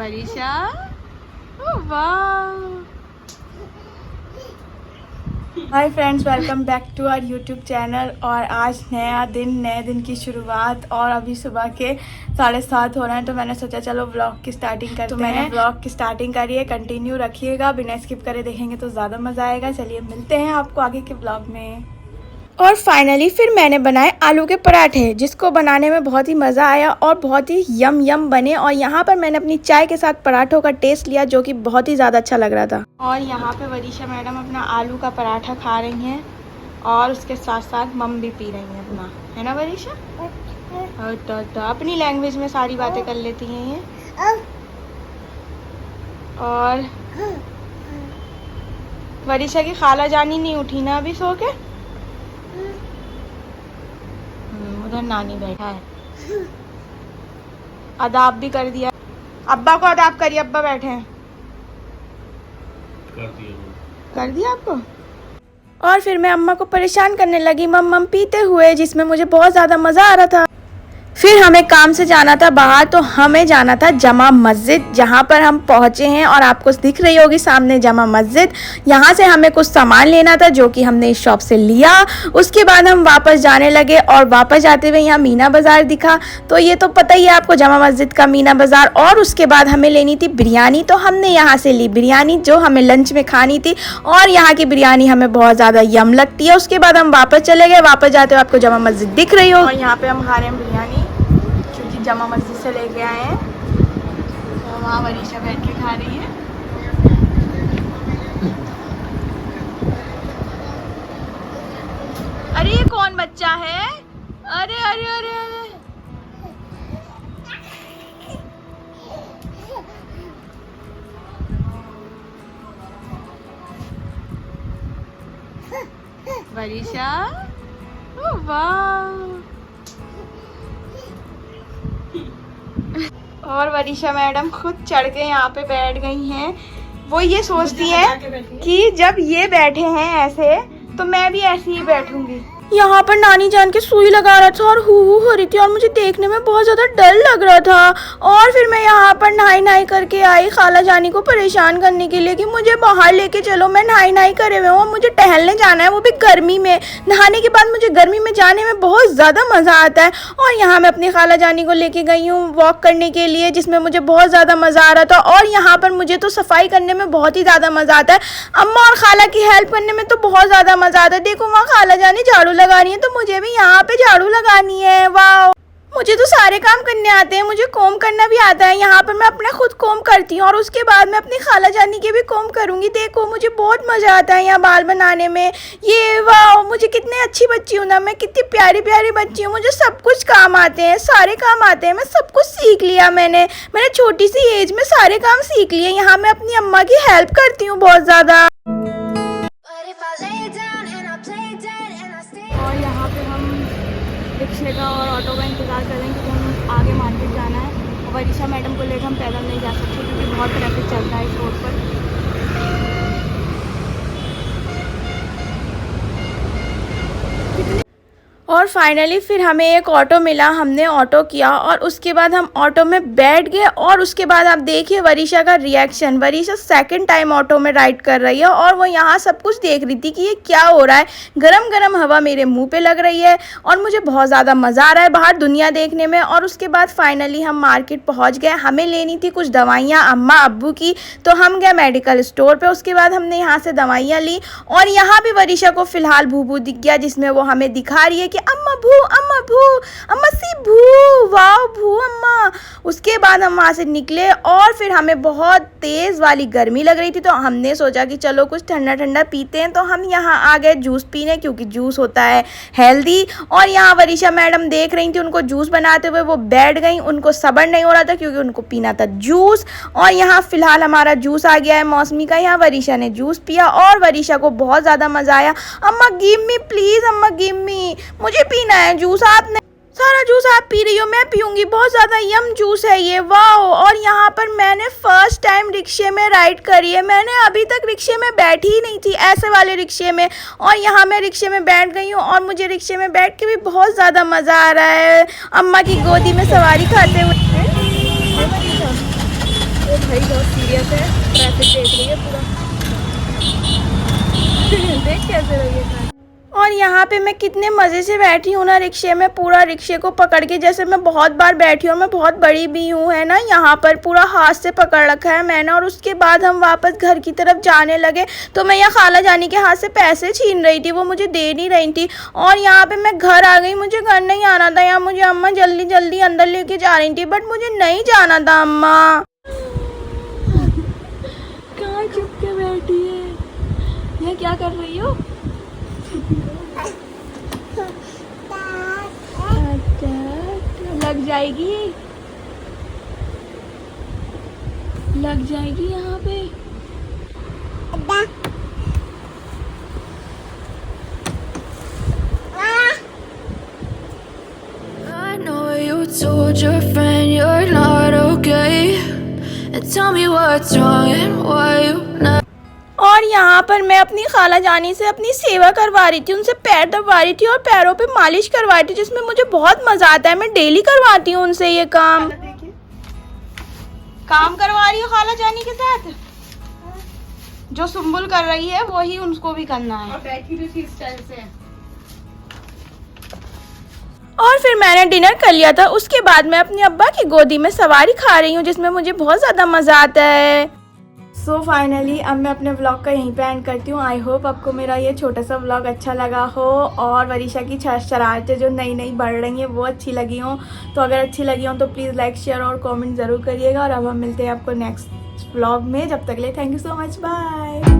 वरीशा, वाह। Hi friends, welcome back to our YouTube channel. और आज नया दिन, नए दिन की शुरुआत। और अभी सुबह के 7:30 हो रहे हैं, तो मैंने सोचा चलो व्लॉग की स्टार्टिंग करते हैं। मैंने व्लॉग की स्टार्टिंग करी है, कंटिन्यू रखिएगा, बिना स्किप करे देखेंगे तो ज़्यादा मज़ा आएगा। चलिए मिलते हैं आपको आगे के व्लॉग में। और फाइनली फिर मैंने बनाए आलू के पराठे, जिसको बनाने में बहुत ही मज़ा आया और बहुत ही यम बने। और यहाँ पर मैंने अपनी चाय के साथ पराठों का टेस्ट लिया, जो कि बहुत ही ज़्यादा अच्छा लग रहा था। और यहाँ पे वरीशा मैडम अपना आलू का पराठा खा रही हैं और उसके साथ साथ मम भी पी रही हैं अपना, है ना वरीशा? तो अपनी लैंग्वेज में सारी बातें कर लेती हैं ये। और वरीशा की खाला जानी नहीं उठी ना अभी सो के? उधर नानी बैठा है। अदाब भी कर दिया। अब्बा को अदाब करिए, अब्बा बैठे हैं। कर दिया आपको। और फिर मैं अम्मा को परेशान करने लगी मम पीते हुए, जिसमें मुझे बहुत ज़्यादा मज़ा आ रहा था। फिर हमें काम से जाना था बाहर, तो हमें जाना था जमा मस्जिद, जहाँ पर हम पहुँचे हैं और आपको दिख रही होगी सामने जमा मस्जिद। यहाँ से हमें कुछ सामान लेना था, जो कि हमने इस शॉप से लिया। उसके बाद हम वापस जाने लगे और वापस जाते हुए यहाँ मीना बाज़ार दिखा। तो ये तो पता ही है आपको, जमा मस्जिद का मीना बाज़ार। और उसके बाद हमें लेनी थी बिरयानी, तो हमने यहाँ से ली बिरयानी, जो हमें लंच में खानी थी। और यहाँ की बिरयानी हमें बहुत ज़्यादा यम लगती है। उसके बाद हम वापस चले गए। वापस जाते हुए आपको जमा मस्जिद दिख रही हो। और यहाँ पे हम खा रहे हैं बिरयानी, जमा मस्जिद से लेके आए हैं। तो वहाँ वरीशा बैठ के खा रही है। अरे ये कौन बच्चा है? अरे अरे अरे अरे, वरीशा, वाह। और वरीशा मैडम खुद चढ़ के यहाँ पे बैठ गई हैं। वो ये सोचती हैं कि जब ये बैठे हैं ऐसे, तो मैं भी ऐसे ही बैठूंगी। यहाँ पर नानी जान के सुई लगा रहा था और हू हो रही थी, और मुझे देखने में बहुत ज़्यादा डर लग रहा था। और फिर मैं यहाँ पर नहाई करके आई खाला जानी को परेशान करने के लिए कि मुझे बाहर लेके चलो, मैं नहाई करे हुए हूँ और मुझे टहलने जाना है, वो भी गर्मी में। नहाने के बाद मुझे गर्मी में जाने में बहुत ज़्यादा मज़ा आता है। और यहाँ मैं अपनी खाला जानी को लेके गई हूँ वॉक करने के लिए, जिसमें मुझे बहुत ज़्यादा मज़ा आ रहा था। और यहाँ पर मुझे तो सफाई करने में बहुत ही ज़्यादा मज़ा आता है। अम्मा और खाला की हेल्प करने में तो बहुत ज़्यादा मज़ा आता है। देखो वहाँ खाला जानी झाड़ू लगा रही है, तो मुझे भी यहाँ पे झाड़ू लगानी है। वाह, मुझे तो सारे काम करने आते हैं। मुझे कोम करना भी आता है। यहाँ पर मैं अपना खुद कोम करती हूँ और उसके बाद मैं अपनी खाला जानी के भी कोम करूँगी। देखो मुझे बहुत मज़ा आता है यहाँ बाल बनाने में। ये वाह, मुझे कितनी अच्छी बच्ची हूँ ना मैं, कितनी प्यारी प्यारी बच्ची हूँ। मुझे सब कुछ काम आते हैं, सारे काम आते हैं। मैं सब कुछ सीख लिया मैंने छोटी सी एज में सारे काम सीख लिए। यहाँ मैं अपनी अम्मा की हेल्प करती हूँ बहुत ज़्यादा। और यहाँ पे हम रिक्शे का और ऑटो का इंतज़ार कर रहे हैं, क्योंकि हम आगे मार्केट जाना है। वरीशा मैडम को लेकर हम पैदल नहीं जा सकते, क्योंकि बहुत ट्रैफिक चल रहा है इस रोड पर। और फाइनली फिर हमें एक ऑटो मिला, हमने ऑटो किया और उसके बाद हम ऑटो में बैठ गए। और उसके बाद आप देखिए वरीशा का reaction. Varisha second time auto में राइड कर रही है और वो यहाँ सब कुछ देख रही थी कि ये क्या हो रहा है। गरम गरम हवा मेरे मुंह पे लग रही है और मुझे बहुत ज़्यादा मज़ा आ रहा है बाहर दुनिया देखने में। और उसके बाद फाइनली हम मार्केट पहुँच गए। हमें लेनी थी कुछ दवाइयाँ अम्मा अब्बू की, तो हम गए मेडिकल स्टोर पर। उसके बाद हमने यहाँ से दवाइयाँ ली। और यहाँ भी वरीशा को फ़िलहाल भूबू दिख गया, जिसमें वो हमें दिखा रही है कि अम्मा भू, अम्मा भू, अम्मा सी भू, वाह भू अम्मा। उसके बाद हम वहाँ से निकले और फिर हमें बहुत तेज़ वाली गर्मी लग रही थी, तो हमने सोचा कि चलो कुछ ठंडा ठंडा पीते हैं। तो हम यहाँ आ गए जूस पीने, क्योंकि जूस होता है हेल्दी। और यहाँ वरीशा मैडम देख रही थी उनको जूस बनाते हुए, वो बैठ गई। उनको सब्र नहीं हो रहा था, क्योंकि उनको पीना था जूस। और यहाँ फ़िलहाल हमारा जूस आ गया है मौसमी का। यहाँ वरीशा ने जूस पिया और वरीशा को बहुत ज़्यादा मज़ा आया। अम्मा गिव मी प्लीज़, अम्मा गिव मी, मुझे पीना है जूस। आपने सारा जूस आप पी रही हो, मैं पीऊंगी, बहुत ज़्यादा यम जूस है ये, वाह। और यहाँ पर मैंने फर्स्ट टाइम रिक्शे में राइड करी है। मैंने अभी तक रिक्शे में बैठी ही नहीं थी, ऐसे वाले रिक्शे में। और यहाँ मैं रिक्शे में बैठ गई हूँ और मुझे रिक्शे में बैठ के भी बहुत ज़्यादा मज़ा आ रहा है, अम्मा की गोदी में सवारी खाते हुए। भाई बहुत सीरियस है, ट्रैफिक देख रही है पूरा। देख कैसे रही है। और यहाँ पे मैं कितने मज़े से बैठी हूँ ना रिक्शे में, पूरा रिक्शे को पकड़ के, जैसे मैं बहुत बार बैठी हूँ, मैं बहुत बड़ी भी हूँ है ना, यहाँ पर पूरा हाथ से पकड़ रखा है मैंने। और उसके बाद हम वापस घर की तरफ जाने लगे तो मैं यहाँ खाला जानी के हाथ से पैसे छीन रही थी, वो मुझे दे नहीं रही थी। और यहाँ पे मैं घर आ गई, मुझे घर नहीं आना था, यहाँ मुझे अम्मा जल्दी जल्दी अंदर लेके जा रही थी, बट मुझे नहीं जाना था। अम्मा कहाँ चुप के बैठी है, ये क्या कर रही हो? लग जाएगी, लग जाएगी यहाँ पे। I know you told your friend you're not okay, and tell me what's wrong and why you not. और यहाँ पर मैं अपनी खाला जानी से अपनी सेवा करवा रही थी, उनसे पैर दबा रही थी और पैरों पे मालिश करवा रही थी, जिसमें मुझे बहुत मज़ा आता है। मैं डेली करवाती हूँ उनसे ये काम करवा रही हूँ खाला जानी के साथ। जो सुम्बुल कर रही है वही उनको भी करना है। और बैठी भी थी इस स्टाइल से। और फिर मैंने डिनर कर लिया था, उसके बाद मैं अपनी अब्बा की गोदी में सवारी खा रही हूँ, जिसमें मुझे बहुत ज़्यादा मज़ा आता है। सो फाइनली अब मैं अपने व्लॉग का यहीं पे एंड करती हूँ। आई होप आपको मेरा ये छोटा सा व्लॉग अच्छा लगा हो और वरीशा की शरारतें जो नई नई बढ़ रही हैं वो अच्छी लगी हों। तो अगर अच्छी लगी हों तो प्लीज़ लाइक शेयर और कमेंट ज़रूर करिएगा। और अब हम मिलते हैं आपको नेक्स्ट व्लॉग में। जब तक के लिए thank you so much, bye.